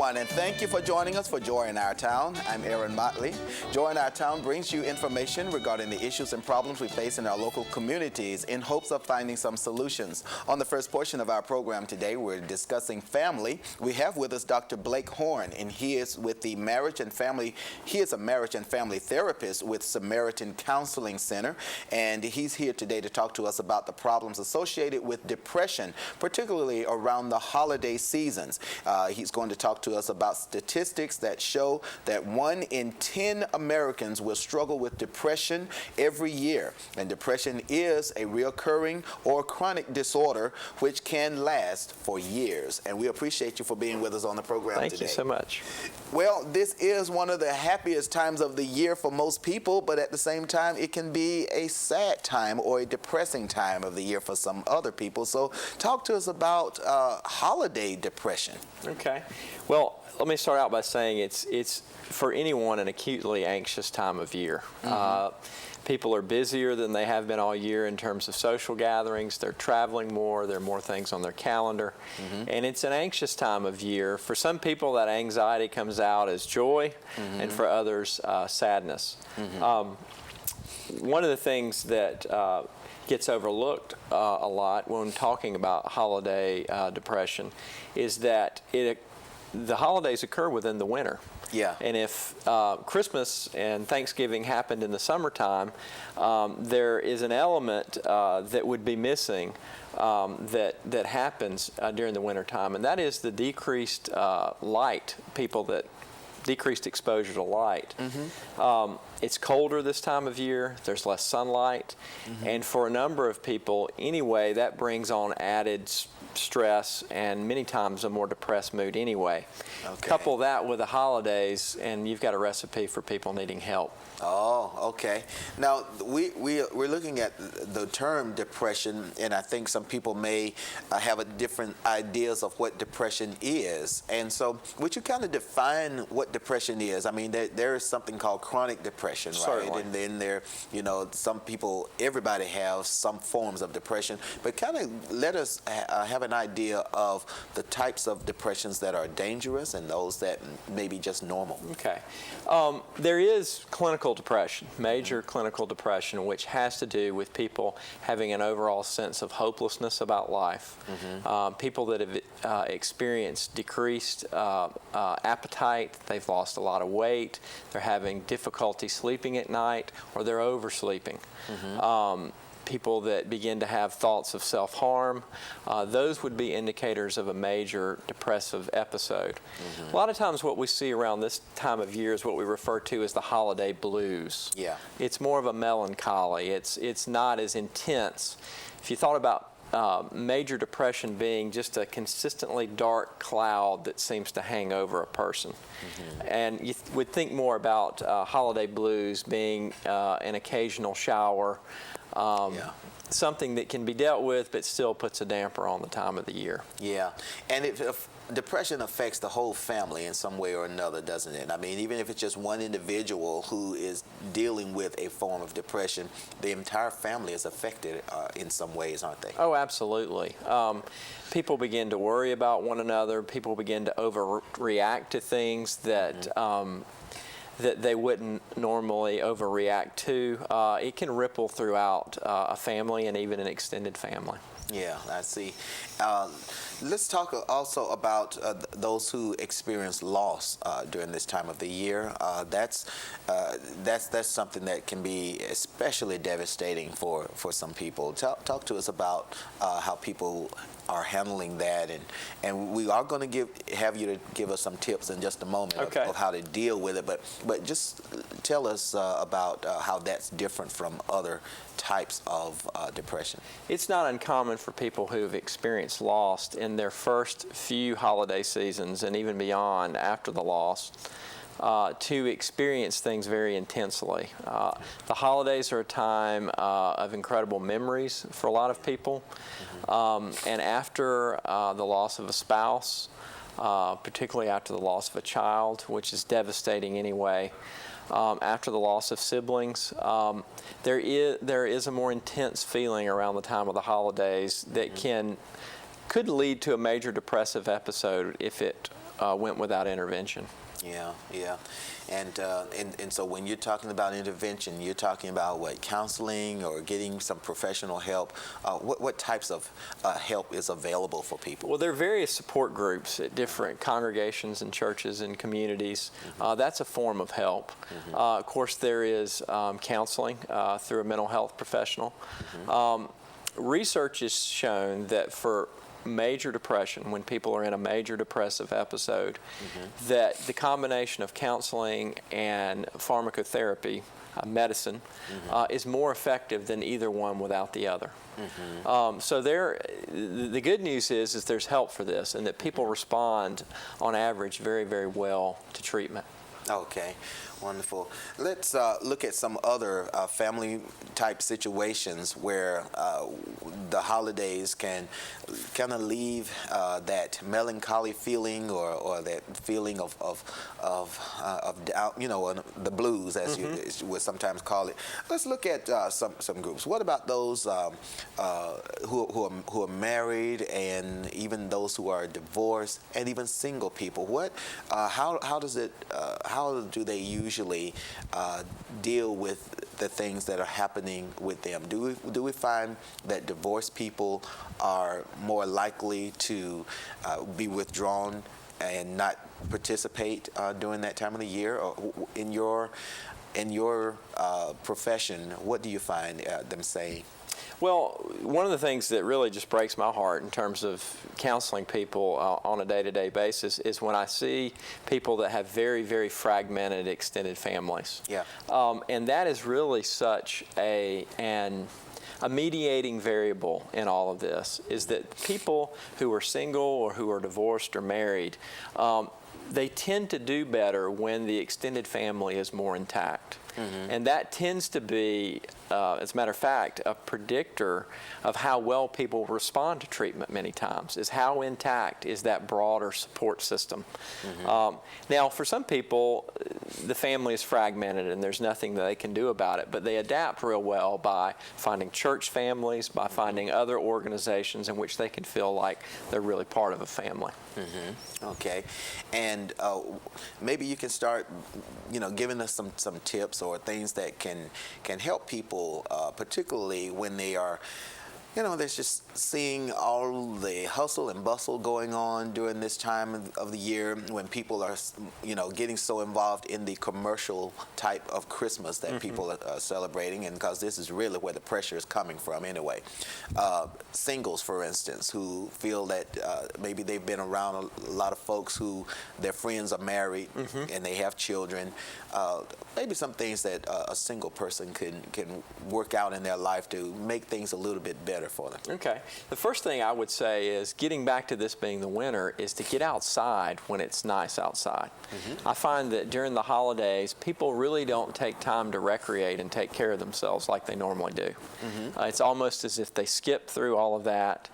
everyone, and thank you for joining us for Joy in Our Town. I'm Aaron Motley. Joy in Our Town brings you information regarding the issues and problems we face in our local communities in hopes of finding some solutions. On the first portion of our program today, we're discussing family. We have with us Dr. Blake Horn, and he is with the marriage and family. He is a marriage and family therapist with Samaritan Counseling Center, and he's here today to talk to us about the problems associated with depression, particularly around the holiday seasons. He's going to talk to us about statistics that show that 1 in 10 Americans will struggle with depression every year. And depression is a recurring or chronic disorder which can last for years. And we appreciate you for being with us on the program today. Thank you so much. Well, this is one of the happiest times of the year for most people, but at the same time, it can be a sad time or a depressing time of the year for some other people. So talk to us about holiday depression. Okay. Well, let me start out by saying it's for anyone an acutely anxious time of year. People are busier than they have been all year in terms of social gatherings. They're traveling more. There are more things on their calendar. And it's an anxious time of year. For some people, that anxiety comes out as joy, and for others, sadness. One of the things that gets overlooked a lot when talking about holiday depression is that the holidays occur within the winter. Yeah. And if Christmas and Thanksgiving happened in the summertime, there is an element that would be missing that happens during the wintertime, and that is the decreased light, decreased exposure to light. It's colder this time of year, there's less sunlight, and for a number of people anyway, that brings on added stress and many times a more depressed mood anyway. Okay. Couple that with the holidays and you've got a recipe for people needing help. Oh, okay. Now, we're looking at the term depression, and I think some people may have a different ideas of what depression is. And so would you kind of define what depression is? I mean, there is something called chronic depression, right? Certainly. And then there, some people, everybody has some forms of depression, but kind of let us have an idea of the types of depressions that are dangerous and those that may be just normal. Okay. There is clinical depression, major clinical depression, which has to do with people having an overall sense of hopelessness about life. People that have experienced decreased appetite, they've lost a lot of weight, they're having difficulty sleeping at night, or they're oversleeping. People that begin to have thoughts of self-harm, those would be indicators of a major depressive episode. A lot of times what we see around this time of year is what we refer to as the holiday blues. Yeah. It's more of a melancholy. It's not as intense. If you thought about major depression being just a consistently dark cloud that seems to hang over a person. And you would think more about holiday blues being an occasional shower, something that can be dealt with but still puts a damper on the time of the year. Yeah, and if depression affects the whole family in some way or another, doesn't it? I mean, even if it's just one individual who is dealing with a form of depression, the entire family is affected in some ways, aren't they? Oh, absolutely. People begin to worry about one another. People begin to overreact to things that that they wouldn't normally overreact to. It can ripple throughout a family and even an extended family. Yeah, I see. Let's talk also about those who experience loss during this time of the year. That's something that can be especially devastating for some people. Talk to us about how people are handling that, and we are going to have you to give us some tips in just a moment of how to deal with it. But just tell us about how that's different from other types of depression. It's not uncommon for people who've experienced loss in their first few holiday seasons and even beyond after the loss to experience things very intensely. The holidays are a time of incredible memories for a lot of people, and after the loss of a spouse, particularly after the loss of a child, which is devastating anyway, after the loss of siblings, there is a more intense feeling around the time of the holidays that could lead to a major depressive episode if it went without intervention. Yeah, yeah. And so when you're talking about intervention, you're talking about what, counseling or getting some professional help? What types of help is available for people? Well, there are various support groups at different congregations and churches and communities. That's a form of help. Of course, there is counseling through a mental health professional. Research has shown that for major depression, when people are in a major depressive episode, that the combination of counseling and pharmacotherapy, medicine, is more effective than either one without the other. So the good news is there's help for this, and that people respond on average very, very well to treatment. Okay, wonderful. Let's look at some other family type situations where the holidays can kind of leave that melancholy feeling or that feeling of doubt, you know, the blues, as you would sometimes call it. Let's look at some groups. What about those who are married, and even those who are divorced, and even single people? How do they usually deal with the things that are happening with them? Do we find that divorced people are more likely to be withdrawn and not participate during that time of the year? Or in your profession, what do you find them saying? Well, one of the things that really just breaks my heart in terms of counseling people on a day-to-day basis is when I see people that have very, very fragmented extended families. Yeah. And that is really such a mediating variable in all of this, is that people who are single or who are divorced or married, they tend to do better when the extended family is more intact. And that tends to be, as a matter of fact, a predictor of how well people respond to treatment many times, is how intact is that broader support system. Now, for some people, the family is fragmented and there's nothing that they can do about it, but they adapt real well by finding church families, by finding other organizations in which they can feel like they're really part of a family. Okay, and maybe you can start, you know, giving us some tips or things that can help people, particularly when they are, you know, there's just seeing all the hustle and bustle going on during this time of the year, when people are, you know, getting so involved in the commercial type of Christmas that people are celebrating, and because this is really where the pressure is coming from anyway. Singles, for instance, who feel that maybe they've been around a lot of folks who their friends are married and they have children. Maybe some things that a single person can work out in their life to make things a little bit better for them. Okay. The first thing I would say is, getting back to this being the winter, is to get outside when it's nice outside. I find that during the holidays, people really don't take time to recreate and take care of themselves like they normally do. It's almost as if they skip through all of that.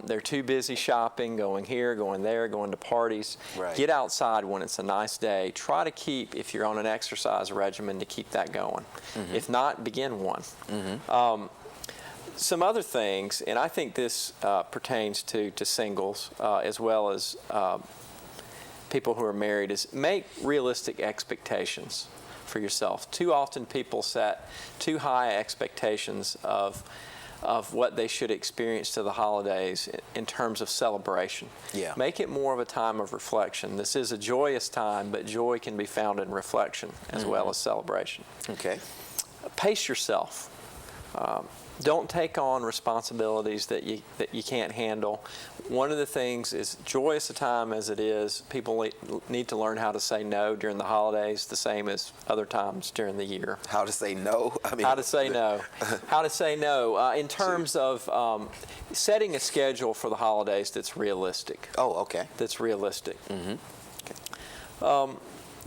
They're too busy shopping, going here, going there, going to parties. Right. Get outside when it's a nice day. Try to keep, if you're on an exercise regimen, to keep that going. If not, begin one. Some other things, and I think this pertains to singles as well as people who are married, is make realistic expectations for yourself. Too often people set too high expectations of what they should experience to the holidays in terms of celebration. Yeah. Make it more of a time of reflection. This is a joyous time, but joy can be found in reflection as well as celebration. Okay. Pace yourself. Don't take on responsibilities that you can't handle. One of the things is, joyous a time as it is, people need to learn how to say no during the holidays, the same as other times during the year. How to say no? I mean, how to say no. How to say no in terms of setting a schedule for the holidays that's realistic. Oh, okay. That's realistic.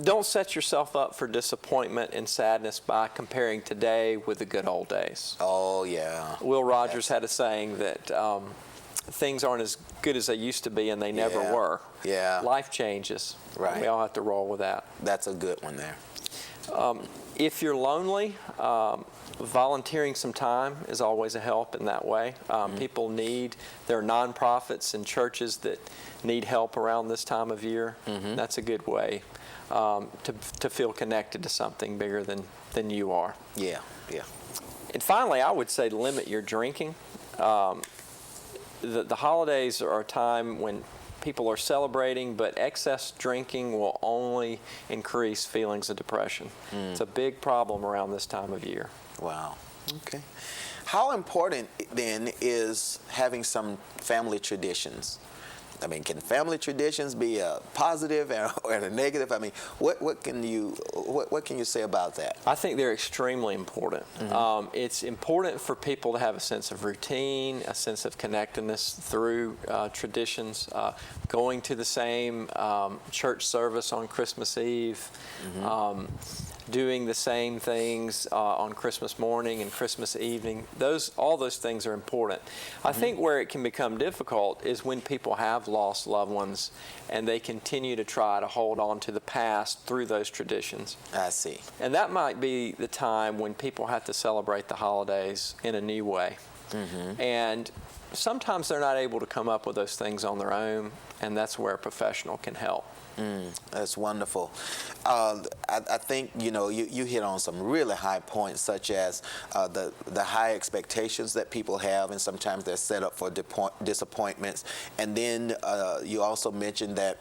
Don't set yourself up for disappointment and sadness by comparing today with the good old days. Oh, yeah. Will Rogers had a saying that things aren't as good as they used to be, and they never Yeah. were. Yeah. Life changes. Right. We all have to roll with that. That's a good one there. If you're lonely, volunteering some time is always a help in that way. People there are nonprofits and churches that need help around this time of year. That's a good way to feel connected to something bigger than you are. Yeah, yeah. And finally, I would say limit your drinking. The holidays are a time when people are celebrating, but excess drinking will only increase feelings of depression. It's a big problem around this time of year. Wow. Okay. How important then is having some family traditions? I mean, can family traditions be a positive or a negative? I mean, what can you say about that? I think they're extremely important. It's important for people to have a sense of routine, a sense of connectedness through traditions, going to the same church service on Christmas Eve, doing the same things on Christmas morning and Christmas evening. All those things are important. I think where it can become difficult is when people have lost loved ones and they continue to try to hold on to the past through those traditions. I see. And that might be the time when people have to celebrate the holidays in a new way. And sometimes they're not able to come up with those things on their own, and that's where a professional can help. That's wonderful. I think you hit on some really high points, such as the high expectations that people have, and sometimes they're set up for disappointments. And then you also mentioned that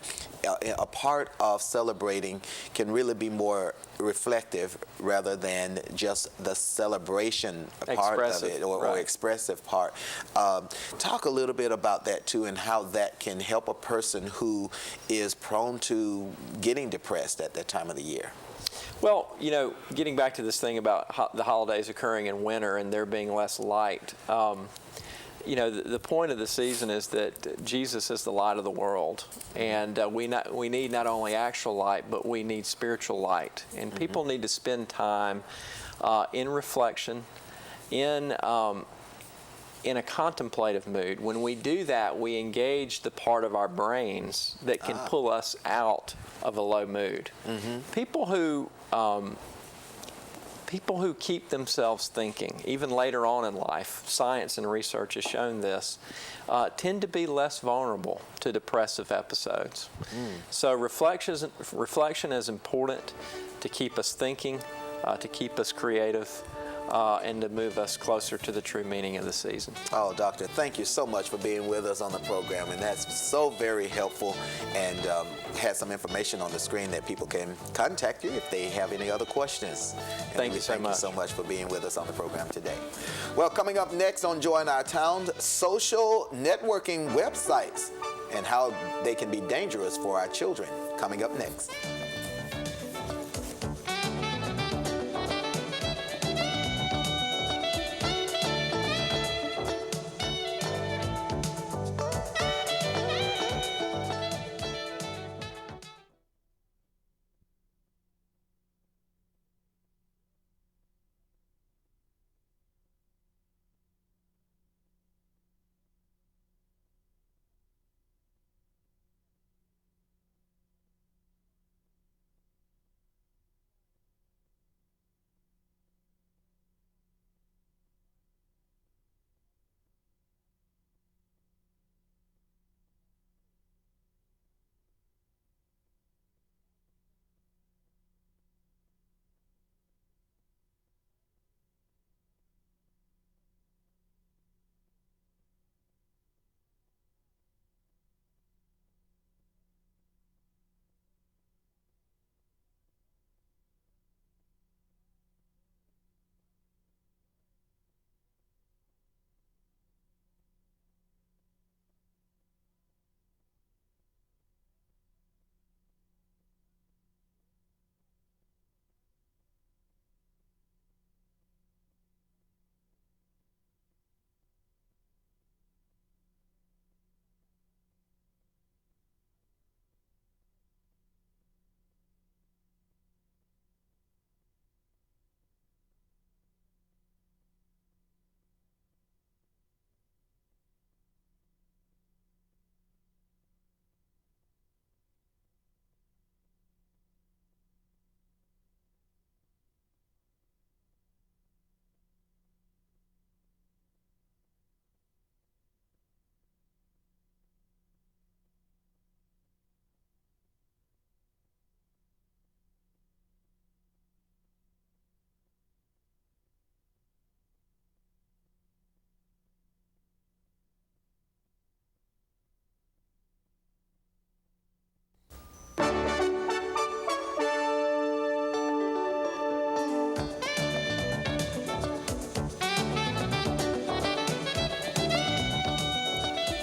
a part of celebrating can really be more reflective rather than just the celebration part of it or expressive part. Talk a little bit about that too, and how that can help a person who is prone to getting depressed at that time of the year. Well, getting back to this thing about the holidays occurring in winter and there being less light, the point of the season is that Jesus is the light of the world, and we need not only actual light, but we need spiritual light. And people need to spend time in reflection, in a contemplative mood. When we do that, we engage the part of our brains that can pull us out of a low mood. People who keep themselves thinking, even later on in life, science and research has shown this, tend to be less vulnerable to depressive episodes. So reflection is important to keep us thinking, to keep us creative, and to move us closer to the true meaning of the season. Oh, Doctor, thank you so much for being with us on the program, and that's so very helpful, and had some information on the screen that people can contact you if they have any other questions. And Thank you so much. Thank you so much for being with us on the program today. Well, coming up next on Joy in Our Town, social networking websites and how they can be dangerous for our children. Coming up next.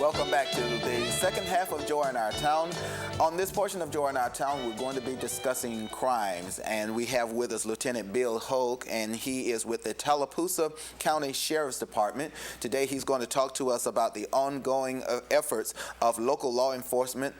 Welcome back to the second half of Joy in Our Town. On this portion of Joy in Our Town, we're going to be discussing crimes, and we have with us Lieutenant Bill Hoke, and he is with the Tallapoosa County Sheriff's Department. Today, he's going to talk to us about the ongoing efforts of local law enforcement,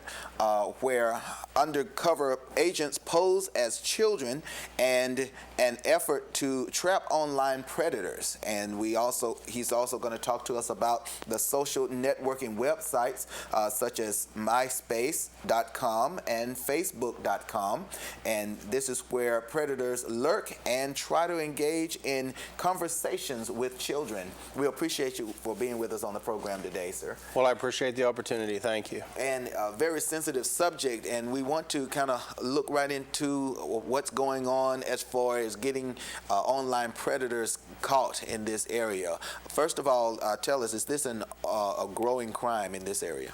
where undercover agents pose as children, and an effort to trap online predators. And he's also going to talk to us about the social networking websites such as MySpace.com and Facebook.com. And this is where predators lurk and try to engage in conversations with children. We appreciate you for being with us on the program today, sir. Well, I appreciate the opportunity. Thank you. And a very sensitive subject, and we want to kind of look right into what's going on as far as getting online predators caught in this area. First of all, tell us, is this a growing crime in this area?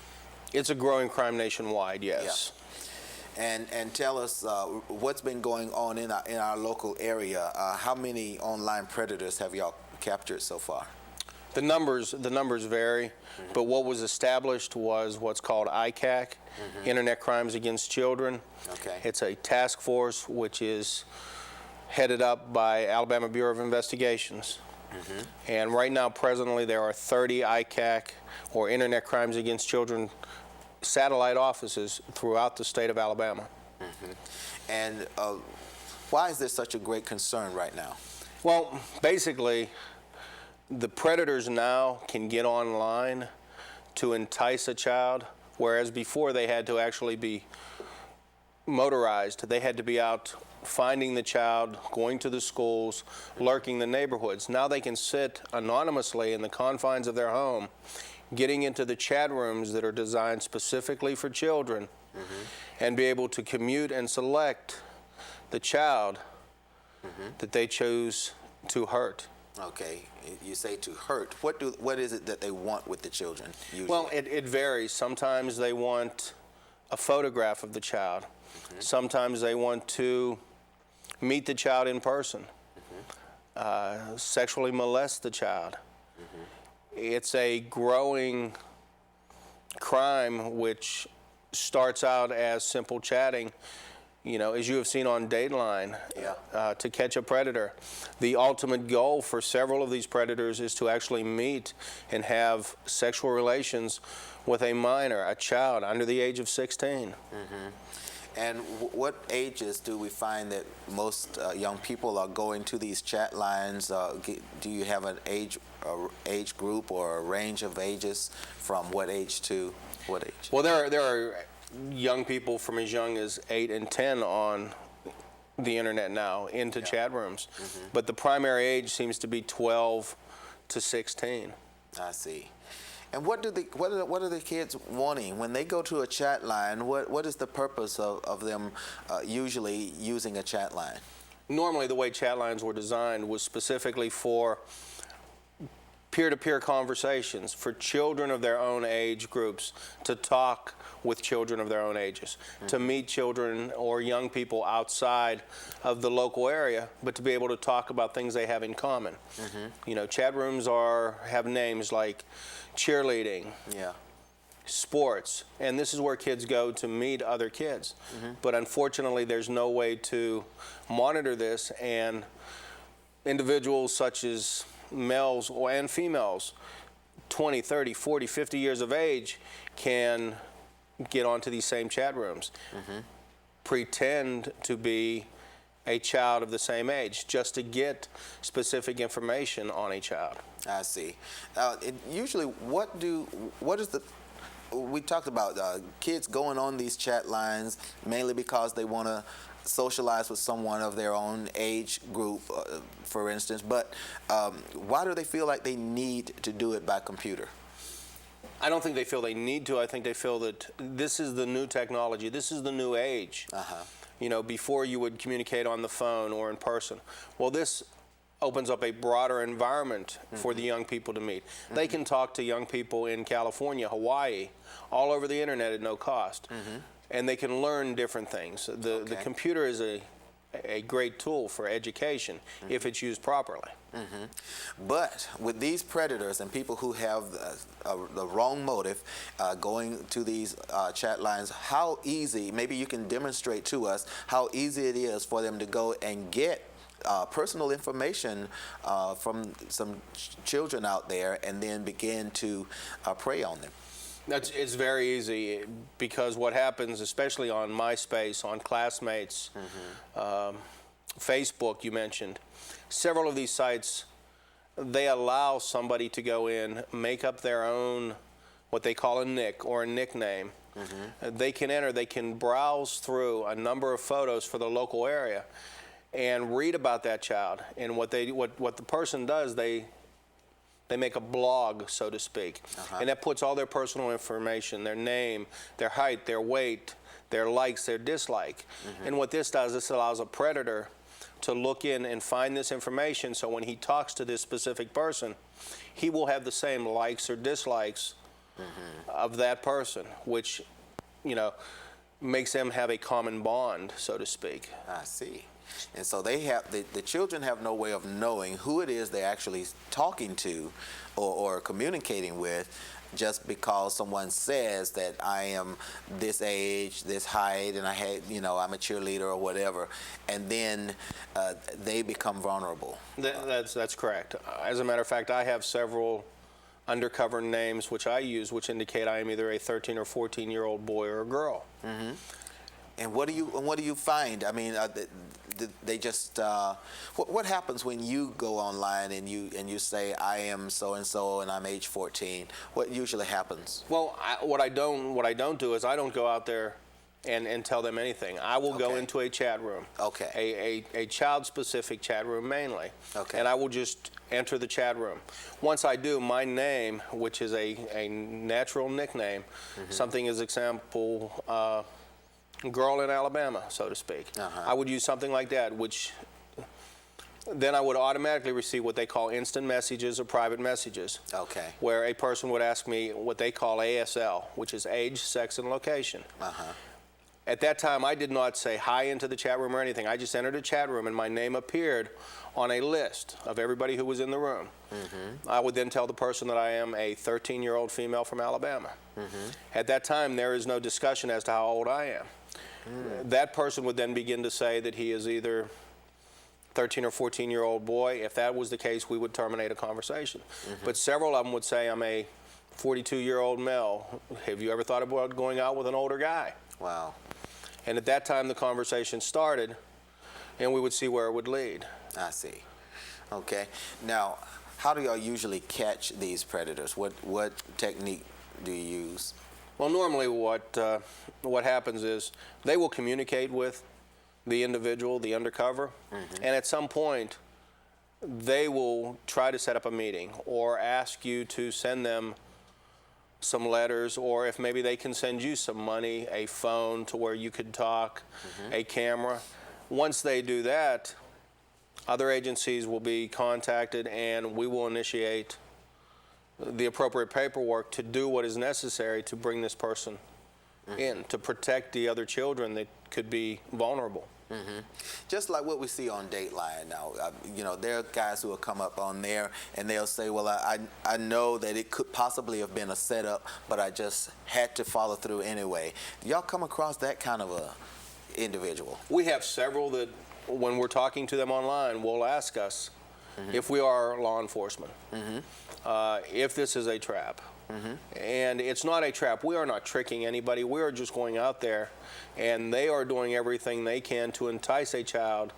It's a growing crime nationwide, yes. Yeah. And tell us what's been going on in our local area. How many online predators have y'all captured so far? The numbers vary, but what was established was what's called ICAC, Internet Crimes Against Children. Okay. It's a task force which is headed up by Alabama Bureau of Investigations. And right now, presently, there are 30 ICAC, or Internet Crimes Against Children, satellite offices throughout the state of Alabama. And why is there such a great concern right now? Well, basically, the predators now can get online to entice a child, whereas before they had to actually be motorized. They had to be out finding the child, going to the schools, lurking the neighborhoods. Now they can sit anonymously in the confines of their home, getting into the chat rooms that are designed specifically for children, and be able to commute and select the child that they choose to hurt. Okay, you say to hurt. What is it that they want with the children usually? Well, it varies. Sometimes they want a photograph of the child. Sometimes they want to meet the child in person, sexually molest the child. It's a growing crime which starts out as simple chatting, you know, as you have seen on Dateline, to catch a predator. The ultimate goal for several of these predators is to actually meet and have sexual relations with a minor, a child under the age of 16. And what ages do we find that most young people are going to these chat lines? Do you have an age group or a range of ages from what age to what age? Well, there are young people from as young as 8 and 10 on the internet now into chat rooms, but the primary age seems to be 12 to 16. I see. And what are the kids wanting when they go to a chat line? What is the purpose of them usually using a chat line? Normally, the way chat lines were designed was specifically for peer-to-peer conversations, for children of their own age groups to talk with children of their own ages, to meet children or young people outside of the local area, but to be able to talk about things they have in common. You know, chat rooms have names like cheerleading, sports, and this is where kids go to meet other kids. But unfortunately, there's no way to monitor this, and individuals such as males and females, 20, 30, 40, 50 years of age, can get onto these same chat rooms, pretend to be a child of the same age just to get specific information on a child. I see. Usually, we talked about kids going on these chat lines mainly because they want to socialize with someone of their own age group, for instance, but why do they feel like they need to do it by computer? I don't think they feel they need to. I think they feel that this is the new technology. This is the new age. You know, before you would communicate on the phone or in person. Well, this opens up a broader environment for the young people to meet. They can talk to young people in California, Hawaii, all over the internet at no cost. And they can learn different things. The computer is a great tool for education if it's used properly. But with these predators and people who have the wrong motive going to these chat lines, how easy, maybe you can demonstrate to us how easy it is for them to go and get personal information from some children out there and then begin to prey on them. It's very easy, because what happens, especially on MySpace, on Classmates, Facebook you mentioned, several of these sites, they allow somebody to go in, make up their own, what they call a nick or a nickname. They can enter, they can browse through a number of photos for the local area and read about that child. And what the person does, they make a blog, so to speak, and that puts all their personal information, their name, their height, their weight, their likes, their dislike. And what this does, this allows a predator to look in and find this information, so when he talks to this specific person, he will have the same likes or dislikes of that person, which, you know, makes them have a common bond, so to speak. I see. And so they have the children have no way of knowing who it is they're actually talking to or communicating with, just because someone says that I am this age, this height, and I'm a cheerleader or whatever, and then they become vulnerable. That's correct. As a matter of fact, I have several undercover names which I use, which indicate I am either a 13 or 14-year-old boy or a girl. And what do you find? I mean, they just what happens when you go online and you say I am so and so and I'm age 14? What usually happens? Well, what I don't do is I don't go out there and tell them anything. I will go into a chat room. A child-specific chat room mainly. And I will just enter the chat room. Once I do, my name, which is a natural nickname, something as example. Girl in Alabama, so to speak. I would use something like that, which then I would automatically receive what they call instant messages or private messages. Where a person would ask me what they call ASL, which is age, sex, and location. At that time, I did not say hi into the chat room or anything. I just entered a chat room and my name appeared on a list of everybody who was in the room. I would then tell the person that I am a 13-year-old female from Alabama. At that time, there is no discussion as to how old I am. That person would then begin to say that he is either 13 or 14-year-old boy. If that was the case, we would terminate a conversation. But several of them would say, I'm a 42-year-old male. Have you ever thought about going out with an older guy? Wow. And at that time, the conversation started, and we would see where it would lead. I see. Okay. Now, how do y'all usually catch these predators? What technique do you use? Well, normally what happens is they will communicate with the individual, the undercover, and at some point they will try to set up a meeting or ask you to send them some letters, or if maybe they can send you some money, a phone to where you could talk, a camera. Once they do that, other agencies will be contacted and we will initiate the appropriate paperwork to do what is necessary to bring this person in, to protect the other children that could be vulnerable. Just like what we see on Dateline now. There are guys who will come up on there and they'll say, well, I know that it could possibly have been a setup, but I just had to follow through anyway. Do y'all come across that kind of a individual? We have several that, when we're talking to them online, will ask us if we are law enforcement, if this is a trap. And it's not a trap. We are not tricking anybody. We are just going out there, and they are doing everything they can to entice a child,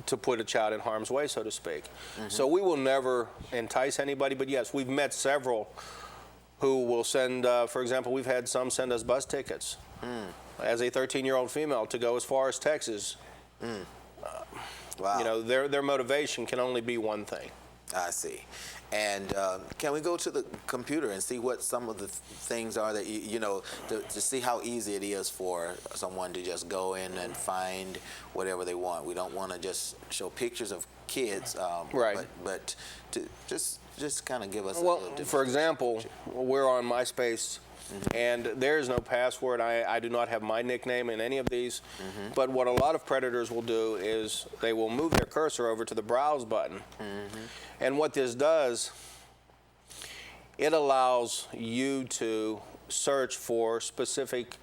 to put a child in harm's way, so to speak. So we will never entice anybody, but yes, we've met several who will send, for example, we've had some send us bus tickets as a 13-year-old female to go as far as Texas. Wow. Their motivation can only be one thing. I see. And can we go to the computer and see what some of the things are that, to see how easy it is for someone to just go in and find whatever they want? We don't want to just show pictures of kids, right? But to just kind of give us for example, we're on MySpace And there is no password. I do not have my nickname in any of these. But what a lot of predators will do is they will move their cursor over to the browse button. And what this does, it allows you to search for specific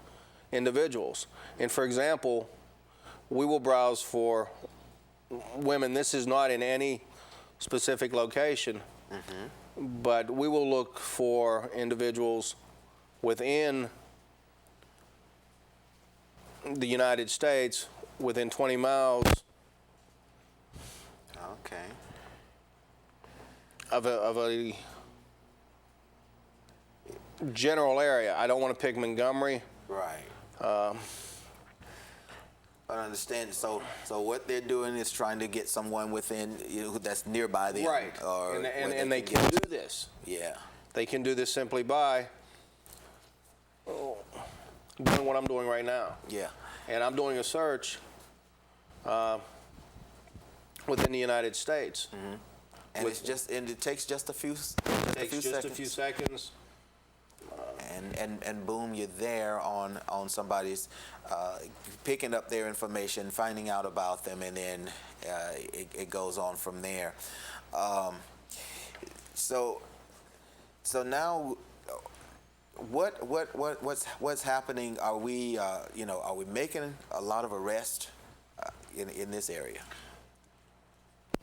individuals. And for example, we will browse for women. This is not in any specific location, but we will look for individuals within the United States, within 20 miles Okay. of a general area. I don't want to pick Montgomery. Right. I understand. So what they're doing is trying to get someone within, that's nearby them. Right. Or And they can do this. Yeah. They can do this simply by doing what I'm doing right now. Yeah. And I'm doing a search within the United States. And it takes just a few A few seconds. And boom, you're there on somebody's picking up their information, finding out about them, and then it goes on from there. So now, what's happening? Are we are we making a lot of arrests in this area?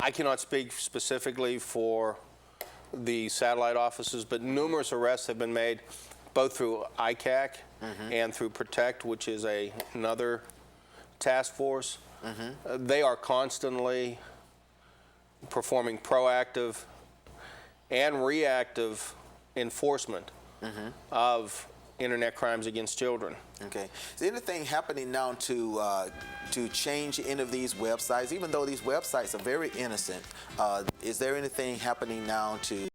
I cannot speak specifically for the satellite offices, but numerous arrests have been made, both through ICAC and through PROTECT, which is another task force. They are constantly performing proactive and reactive enforcement of internet crimes against children. Okay. Is there anything happening now to change any of these websites, even though these websites are very innocent? Is there anything happening now to